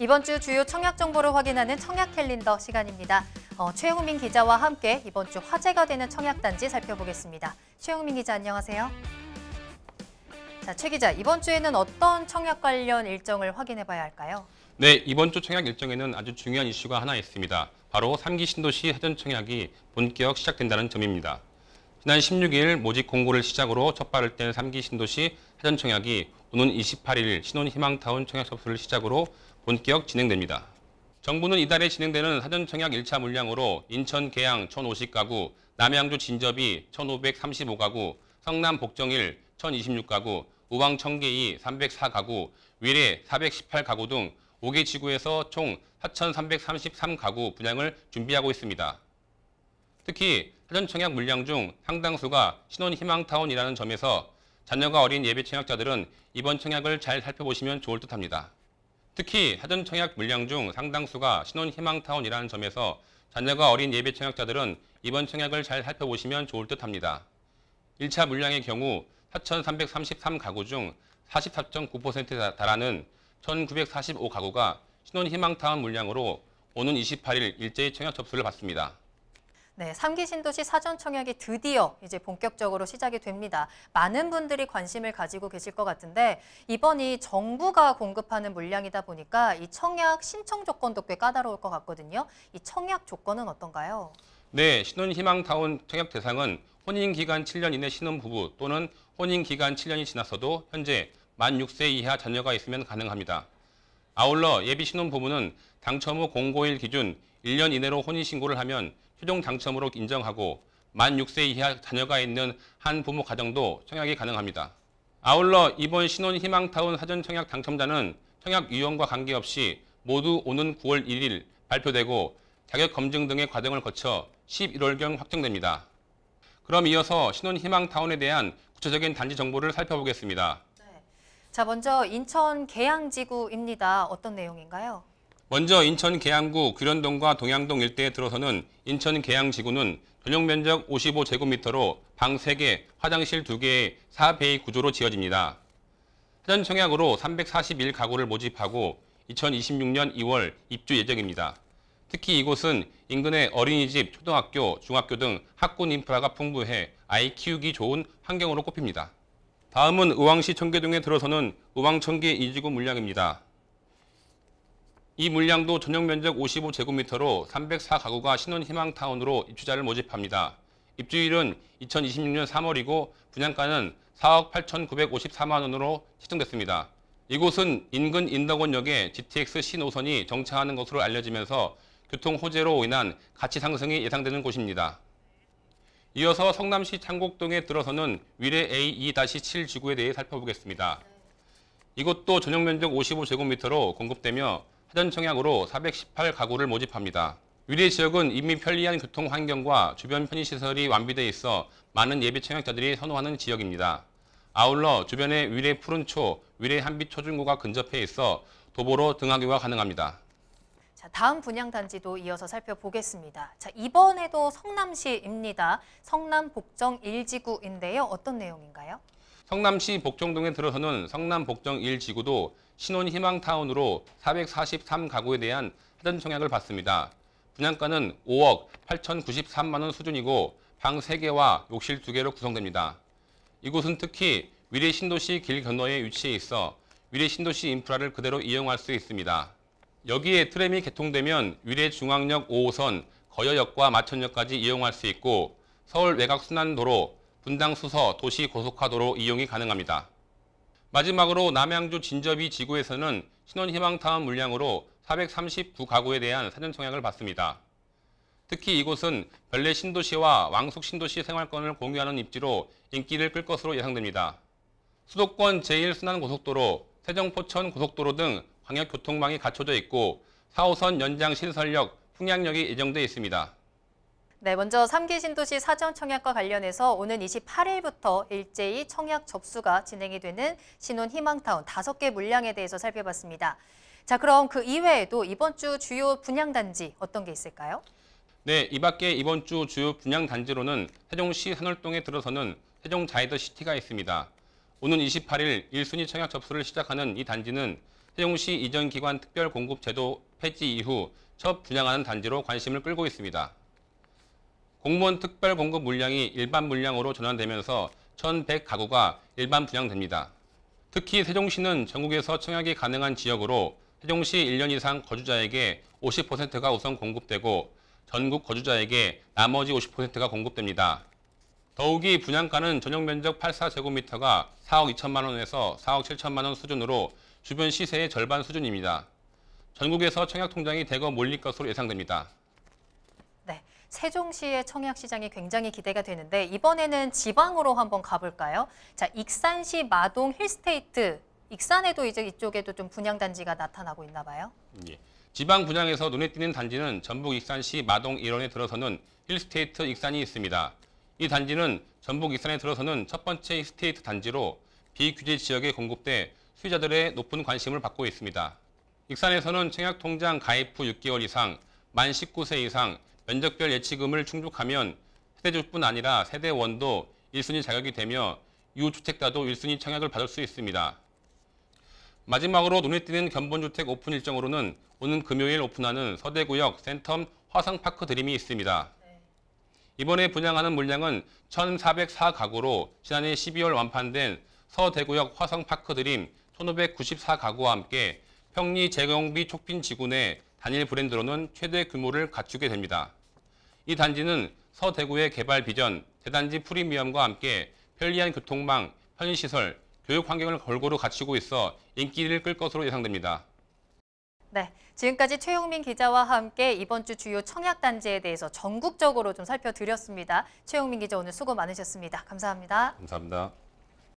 이번 주 주요 청약 정보를 확인하는 청약 캘린더 시간입니다. 최우민 기자와 함께 이번 주 화제가 되는 청약 단지 살펴보겠습니다. 최우민 기자 안녕하세요. 자, 최 기자, 이번 주에는 어떤 청약 관련 일정을 확인해 봐야 할까요? 네, 이번 주 청약 일정에는 아주 중요한 이슈가 하나 있습니다. 바로 3기 신도시 사전 청약이 본격 시작된다는 점입니다. 지난 16일 모집 공고를 시작으로 첫 발을 뗀 3기 신도시 사전 청약이 오는 28일 신혼희망타운 청약 접수를 시작으로 본격 진행됩니다. 정부는 이달에 진행되는 사전 청약 1차 물량으로 인천 계양 1,050가구, 남양주 진접이 1,535가구, 성남 복정일 1,026가구, 우왕 청계이 304가구, 위례 418가구 등 5개 지구에서 총 4,333가구 분양을 준비하고 있습니다. 특히 사전 청약 물량 중 상당수가 신혼희망타운이라는 점에서 자녀가 어린 예비 청약자들은 이번 청약을 잘 살펴보시면 좋을 듯합니다. 특히 사전 청약 물량 중 상당수가 신혼희망타운이라는 점에서 자녀가 어린 예비 청약자들은 이번 청약을 잘 살펴보시면 좋을 듯합니다. 1차 물량의 경우 4,333가구 중 44.9%에 달하는 1,945가구가 신혼희망타운 물량으로 오는 28일 일제히 청약 접수를 받습니다. 네, 3기 신도시 사전 청약이 드디어 이제 본격적으로 시작이 됩니다. 많은 분들이 관심을 가지고 계실 것 같은데 이번이 정부가 공급하는 물량이다 보니까 이 청약 신청 조건도 꽤 까다로울 것 같거든요. 이 청약 조건은 어떤가요? 네, 신혼희망타운 청약 대상은 혼인기간 7년 이내 신혼부부 또는 혼인기간 7년이 지났어도 현재 만 6세 이하 자녀가 있으면 가능합니다. 아울러 예비 신혼부부는 당첨 후 공고일 기준 1년 이내로 혼인신고를 하면 최종 당첨으로 인정하고 만 6세 이하 자녀가 있는 한 부모 가정도 청약이 가능합니다. 아울러 이번 신혼희망타운 사전 청약 당첨자는 청약 유형과 관계없이 모두 오는 9월 1일 발표되고 자격 검증 등의 과정을 거쳐 11월경 확정됩니다. 그럼 이어서 신혼희망타운에 대한 구체적인 단지 정보를 살펴보겠습니다. 네. 자, 먼저 인천 계양지구입니다. 어떤 내용인가요? 먼저 인천 계양구 규련동과 동양동 일대에 들어서는 인천 계양지구는 전용 면적 55제곱미터로 방 3개, 화장실 2개의 4베이 구조로 지어집니다. 사전 청약으로 341가구를 모집하고 2026년 2월 입주 예정입니다. 특히 이곳은 인근의 어린이집, 초등학교, 중학교 등 학군 인프라가 풍부해 아이 키우기 좋은 환경으로 꼽힙니다. 다음은 의왕시 청계동에 들어서는 의왕청계 2지구 물량입니다. 이 물량도 전용 면적 55제곱미터로 304가구가 신혼희망타운으로 입주자를 모집합니다. 입주일은 2026년 3월이고 분양가는 4억 8,954만 원으로 책정됐습니다. 이곳은 인근 인덕원역에 GTX 신호선이 정차하는 것으로 알려지면서 교통 호재로 인한 가치 상승이 예상되는 곳입니다. 이어서 성남시 창곡동에 들어서는 위례 A2-7 지구에 대해 살펴보겠습니다. 이곳도 전용 면적 55제곱미터로 공급되며 사전 청약으로 418가구를 모집합니다. 위례 지역은 이미 편리한 교통 환경과 주변 편의시설이 완비돼 있어 많은 예비 청약자들이 선호하는 지역입니다. 아울러 주변에 위례 푸른초, 위례 한빛초중고가 근접해 있어 도보로 등하교가 가능합니다. 자, 다음 분양 단지도 이어서 살펴보겠습니다. 자, 이번에도 성남시입니다. 성남 복정 1지구인데요. 어떤 내용인가요? 성남시 복정동에 들어서는 성남 복정 1지구도 신혼희망타운으로 443가구에 대한 사전 청약을 받습니다. 분양가는 5억 8,093만 원 수준이고 방 3개와 욕실 2개로 구성됩니다. 이곳은 특히 위례 신도시 길 건너에 위치해 있어 위례 신도시 인프라를 그대로 이용할 수 있습니다. 여기에 트램이 개통되면 위례 중앙역 5호선, 거여역과 마천역까지 이용할 수 있고 서울 외곽순환도로, 분당 수서 도시고속화도로 이용이 가능합니다. 마지막으로 남양주 진접이 지구에서는 신혼희망타운 물량으로 439가구에 대한 사전 청약을 받습니다. 특히 이곳은 별내 신도시와 왕숙 신도시 생활권을 공유하는 입지로 인기를 끌 것으로 예상됩니다. 수도권 제1순환고속도로, 세정포천 고속도로 등 광역교통망이 갖춰져 있고 4호선 연장 신설역, 풍량역이 예정돼 있습니다. 네, 먼저 3기 신도시 사전 청약과 관련해서 오는 28일부터 일제히 청약 접수가 진행이 되는 신혼희망타운 5개 물량에 대해서 살펴봤습니다. 자, 그럼 그 이외에도 이번 주 주요 분양 단지 어떤 게 있을까요? 네, 이 밖에 이번 주 주요 분양 단지로는 세종시 산월동에 들어서는 세종자이더시티가 있습니다. 오는 28일 1순위 청약 접수를 시작하는 이 단지는 세종시 이전 기관 특별 공급 제도 폐지 이후 첫 분양하는 단지로 관심을 끌고 있습니다. 공무원 특별 공급 물량이 일반 물량으로 전환되면서 1,100가구가 일반 분양됩니다. 특히 세종시는 전국에서 청약이 가능한 지역으로 세종시 1년 이상 거주자에게 50%가 우선 공급되고 전국 거주자에게 나머지 50%가 공급됩니다. 더욱이 분양가는 전용 면적 84제곱미터가 4억 2천만 원에서 4억 7천만 원 수준으로 주변 시세의 절반 수준입니다. 전국에서 청약 통장이 대거 몰릴 것으로 예상됩니다. 네, 세종시의 청약 시장이 굉장히 기대가 되는데 이번에는 지방으로 한번 가볼까요? 자, 익산시 마동 힐스테이트, 익산에도 이제 이쪽에도 좀 분양 단지가 나타나고 있나 봐요. 예. 지방 분양에서 눈에 띄는 단지는 전북 익산시 마동 일원에 들어서는 힐스테이트 익산이 있습니다. 이 단지는 전북 익산에 들어서는 첫 번째 힐스테이트 단지로 비규제 지역에 공급돼 수요자들의 높은 관심을 받고 있습니다. 익산에서는 청약통장 가입 후 6개월 이상, 만 19세 이상, 면적별 예치금을 충족하면 세대주뿐 아니라 세대원도 1순위 자격이 되며 유주택자도 1순위 청약을 받을 수 있습니다. 마지막으로 눈에 띄는 견본주택 오픈 일정으로는 오는 금요일 오픈하는 서대구역 센텀 화성파크 드림이 있습니다. 이번에 분양하는 물량은 1,404가구로 지난해 12월 완판된 서대구역 화성파크 드림 1,594가구와 함께 평리 재경비 촉진 지구 내 단일 브랜드로는 최대 규모를 갖추게 됩니다. 이 단지는 서대구의 개발 비전, 대단지 프리미엄과 함께 편리한 교통망, 편의시설, 교육 환경을 골고루 갖추고 있어 인기를 끌 것으로 예상됩니다. 네, 지금까지 최용민 기자와 함께 이번 주 주요 청약 단지에 대해서 전국적으로 좀 살펴드렸습니다. 최용민 기자 오늘 수고 많으셨습니다. 감사합니다. 감사합니다.